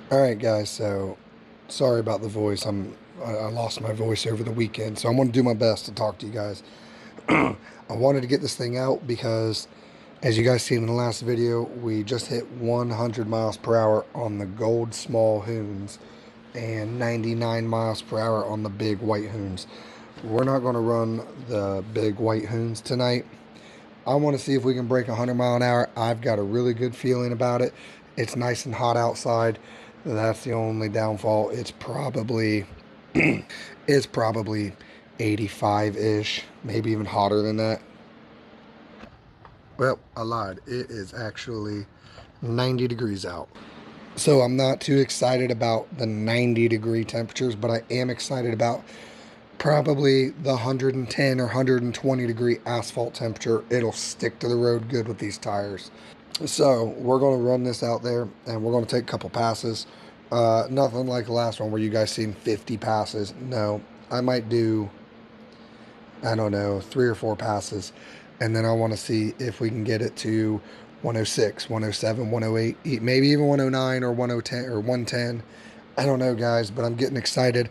All right, guys. So, sorry about the voice. I lost my voice over the weekend, so I'm going to do my best to talk to you guys. I wanted to get this thing out because, as you guys seen in the last video, we just hit 100 miles per hour on the gold small hoons and 99 miles per hour on the big white hoons. We're not going to run the big white hoons tonight. I want to see if we can break 100 mile an hour. I've got a really good feeling about it. It's nice and hot outside. That's the only downfall. It's probably 85-ish, maybe even hotter than that. Well, I lied. It is actually 90 degrees out. So I'm not too excited about the 90-degree temperatures, but I am excited about probably the 110 or 120 degree asphalt temperature. It'll stick to the road good with these tires. So we're going to run this out there and we're going to take a couple passes. Nothing like the last one where you guys seen 50 passes. No, I might do, I don't know, 3 or 4 passes. And then I want to see if we can get it to 106, 107, 108, maybe even 109 or 110 or 110. I don't know, guys, but I'm getting excited.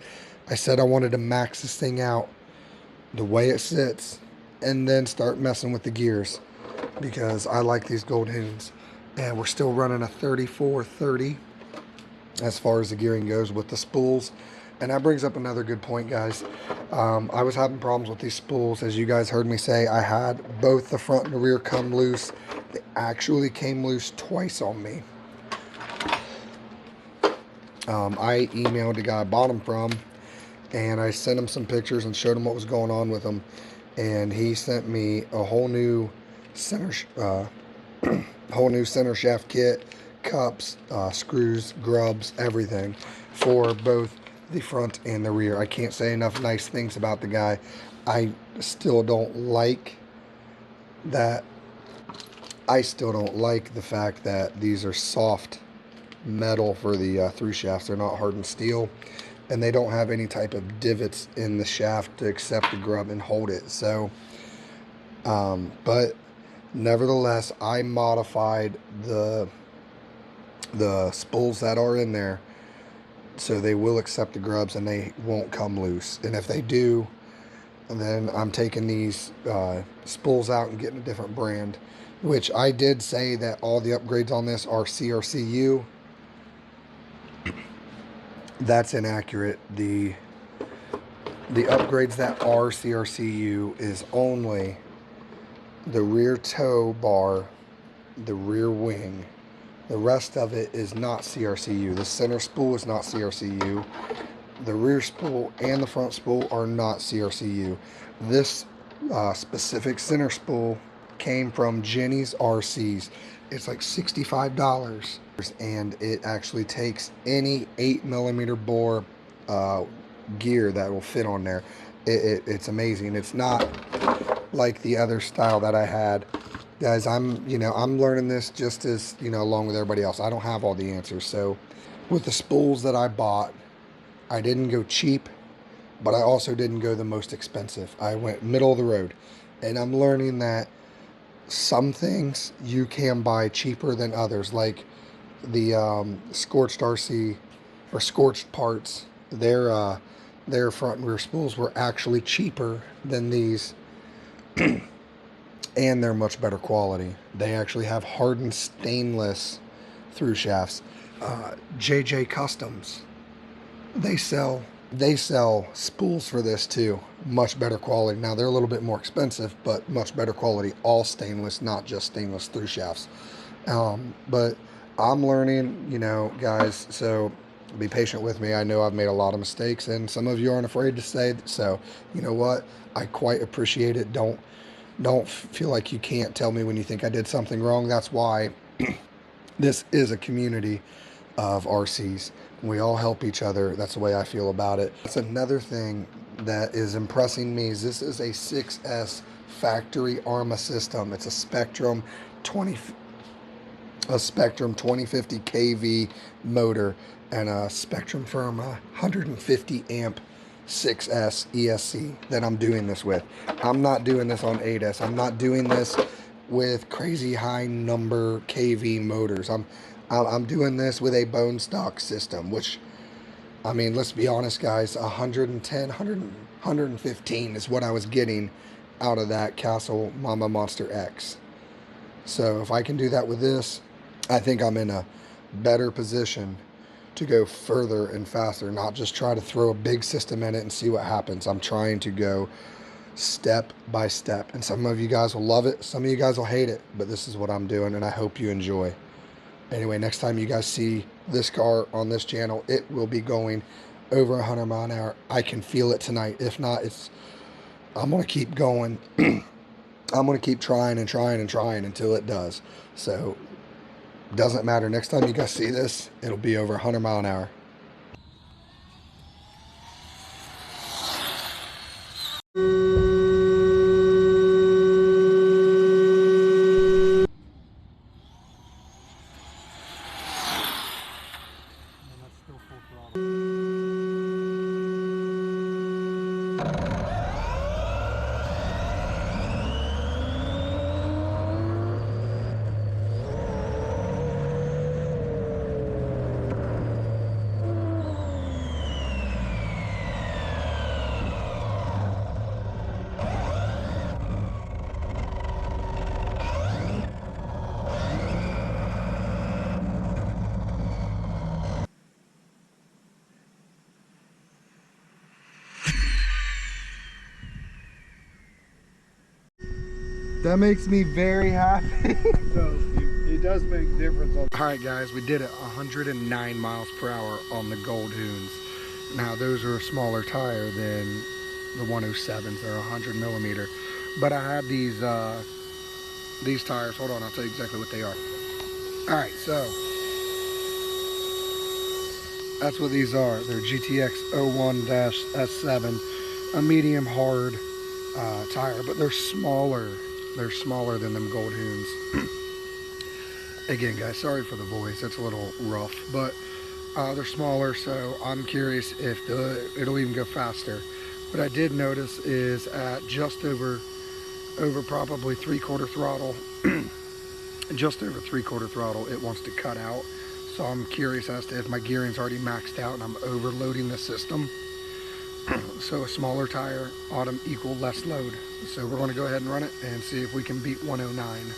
I said I wanted to max this thing out the way it sits and then start messing with the gears because I like these gold hoons. And we're still running a 3430 as far as the gearing goes with the spools. And that brings up another good point, guys. I was having problems with these spools. As you guys heard me say, I had both the front and the rear come loose. They actually came loose twice on me. I emailed the guy I bought them from, and I sent him some pictures and showed him what was going on with them. And he sent me a whole new center shaft kit, cups, screws, grubs, everything for both the front and the rear. I can't say enough nice things about the guy. I still don't like that. I still don't like the fact that these are soft metal for the through shafts. They're not hardened steel, and they don't have any type of divots in the shaft to accept the grub and hold it. So, but nevertheless, I modified the spools that are in there so they will accept the grubs and they won't come loose. And if they do, then I'm taking these spools out and getting a different brand, which I did say that all the upgrades on this are CRCU. That's inaccurate. The upgrades that are CRCU is only the rear toe bar, the rear wing. The rest of it is not CRCU. The center spool is not CRCU. The rear spool and the front spool are not CRCU. This specific center spool came from Jenny's RCs. It's like $65, and it actually takes any 8mm bore gear that will fit on there. It's amazing. It's not like the other style that I had. Guys, I'm learning this just as, along with everybody else. I don't have all the answers. So with the spools that I bought, I didn't go cheap, but I also didn't go the most expensive. I went middle of the road. And I'm learning that some things you can buy cheaper than others, like the Scorched RC or Scorched parts. Their front and rear spools were actually cheaper than these, and they're much better quality. They actually have hardened stainless through shafts. JJ Customs, they sell spools for this too. Much better quality. Now they're a little bit more expensive, but much better quality. All stainless, not just stainless through shafts. But I'm learning, guys. So be patient with me. I know I've made a lot of mistakes, and some of you aren't afraid to say it. So you know what? I quite appreciate it. Don't feel like you can't tell me when you think I did something wrong. That's why this is a community of RCs. We all help each other. That's the way I feel about it. That's another thing that is impressing me is this is a 6S factory Arrma system. It's a Spectrum 2050 kV motor and a Spectrum from 150 amp 6S ESC that I'm doing this with. I'm not doing this on 8S. I'm not doing this with crazy high number kV motors. I'm doing this with a bone stock system, which, I mean, let's be honest, guys, 110, 115 is what I was getting out of that Castle Mama Monster X. So if I can do that with this, I think I'm in a better position to go further and faster, not just try to throw a big system in it and see what happens. I'm trying to go step by step. And some of you guys will love it, some of you guys will hate it, but this is what I'm doing, and I hope you enjoy. Anyway, next time you guys see this car on this channel, it will be going over 100 mile an hour. I can feel it tonight. If not, I'm going to keep going. I'm going to keep trying and trying and trying until it does. So, doesn't matter. Next time you guys see this, it'll be over 100 mile an hour. That makes me very happy. So it does make a difference. All right, guys, we did it 109 miles per hour on the Gold Hoons. Now, those are a smaller tire than the 107s. They're 100 millimeter. But I have these tires. Hold on, I'll tell you exactly what they are. All right, so that's what these are. They're GTX 01-S7, a medium hard tire, but they're smaller. They're smaller than them Gold Hoons. Again, guys, sorry for the voice. It's a little rough, but they're smaller, so I'm curious if it'll even go faster. What I did notice is at just over probably 3/4 throttle, just over 3/4 throttle, it wants to cut out. So I'm curious as to if my gearing's already maxed out and I'm overloading the system. So a smaller tire ought to equal less load. So we're going to go ahead and run it and see if we can beat 109.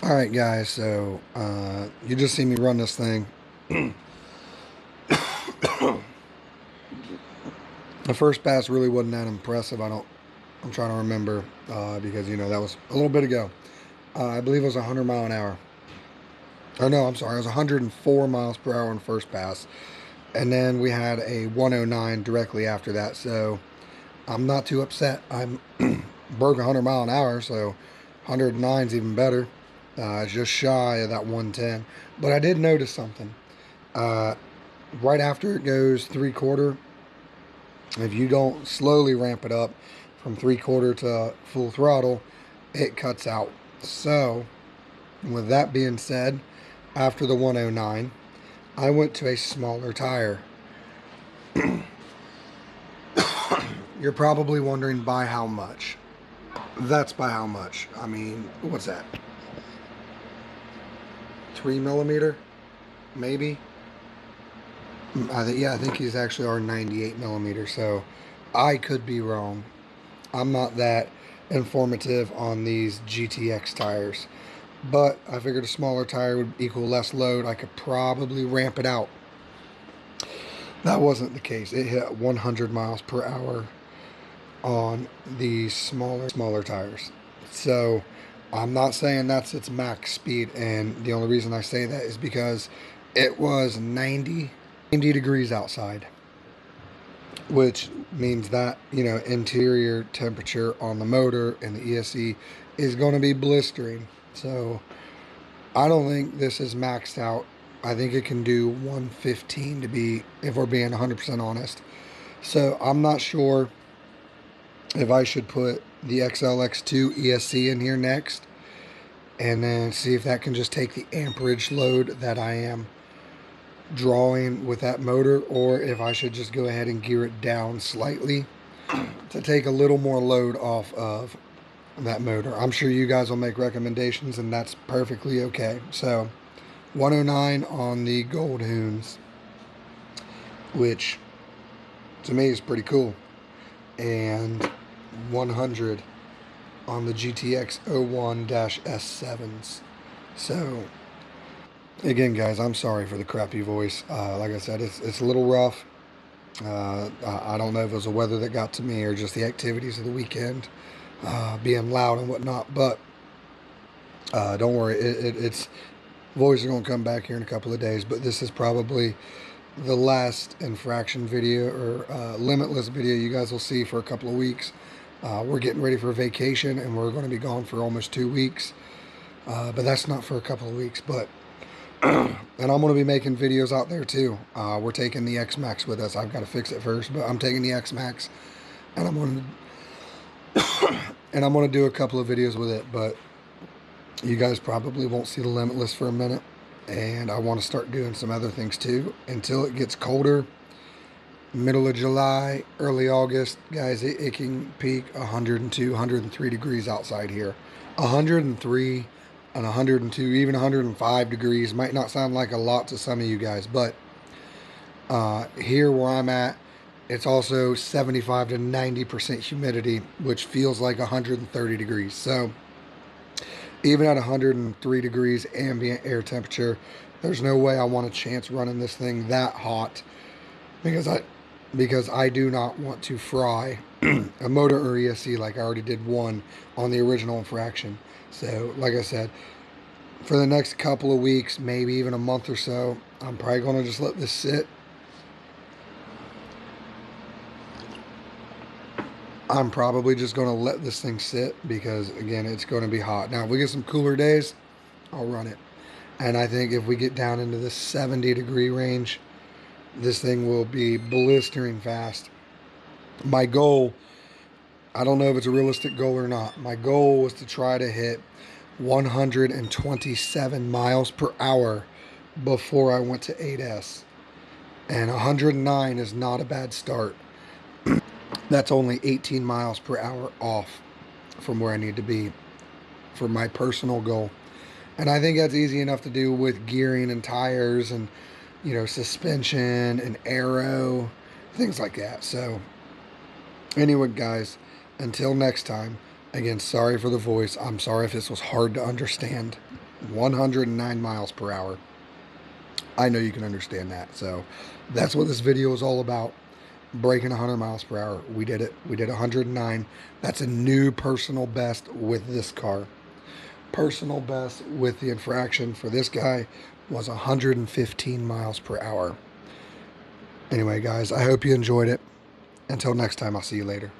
All right, guys, so you just see me run this thing. The first pass really wasn't that impressive. I'm trying to remember because, you know, that was a little bit ago. I believe it was 100 mile an hour. Or no, I'm sorry, it was 104 miles per hour on first pass. And then we had a 109 directly after that. So I'm not too upset. I'm broke 100 mile an hour, so 109 is even better. Just shy of that 110. But I did notice something. Right after it goes 3/4, if you don't slowly ramp it up from 3/4 to full throttle, it cuts out. So, with that being said, after the 109, I went to a smaller tire. You're probably wondering by how much. That's by how much. I mean, what's that? 3 millimeter, maybe. I think he's actually our 98 millimeter. So I could be wrong. I'm not that informative on these GTX tires. but I figured a smaller tire would equal less load. I could probably ramp it out. That wasn't the case. It hit 100 miles per hour on the smaller tires. So I'm not saying that's its max speed, and the only reason I say that is because it was 90 degrees outside, which means that, you know, interior temperature on the motor and the ESC is going to be blistering. So I don't think this is maxed out. I think it can do 115 to be, if we're being 100% honest. So I'm not sure if I should put the XLX2 ESC in here next and then see if that can just take the amperage load that I am drawing with that motor, or if I should just go ahead and gear it down slightly to take a little more load off of that motor. I'm sure you guys will make recommendations, and that's perfectly okay. So 109 on the Gold Hoons, which to me is pretty cool, and 100 on the GTX 01-S7s. So again, guys, I'm sorry for the crappy voice. Like I said, it's a little rough. I don't know if it was the weather that got to me or just the activities of the weekend, being loud and whatnot. But don't worry, it's voice is going to come back here in a couple of days. But this is probably the last infraction video or limitless video you guys will see for a couple of weeks. We're getting ready for a vacation, and we're going to be gone for almost 2 weeks. But that's not for a couple of weeks. But and I'm going to be making videos out there too. We're taking the X-Max with us. I've got to fix it first, but I'm taking the X-Max, and I'm going to do a couple of videos with it. But you guys probably won't see the Limitless for a minute, and I want to start doing some other things too until it gets colder. Middle of July, early August, guys, it can peak 102, 103 degrees outside here. 103 and 102, even 105 degrees might not sound like a lot to some of you guys, but here where I'm at, it's also 75 to 90% humidity, which feels like 130 degrees. So even at 103 degrees ambient air temperature, there's no way I want a chance running this thing that hot, because I do not want to fry a motor or ESC like I already did one on the original infraction. So like I said, for the next couple of weeks, maybe even a month or so, I'm probably going to just let this sit. I'm probably just going to let this thing sit because, again, it's going to be hot. Now, if we get some cooler days, I'll run it. And I think if we get down into the 70 degree range, this thing will be blistering fast. My goal, I don't know if it's a realistic goal or not. My goal was to try to hit 127 miles per hour before I went to 8S. And 109 is not a bad start. That's only 18 miles per hour off from where I need to be for my personal goal. And I think that's easy enough to do with gearing and tires and, you know, suspension and aero, things like that. So anyway, guys, until next time, again, sorry for the voice. I'm sorry if this was hard to understand. 109 miles per hour. I know you can understand that. So that's what this video is all about. Breaking 100 miles per hour. We did it. We did 109. That's a new personal best with this car. Personal best with the infraction for this guy was 115 miles per hour. Anyway, guys, I hope you enjoyed it. Until next time, I'll see you later.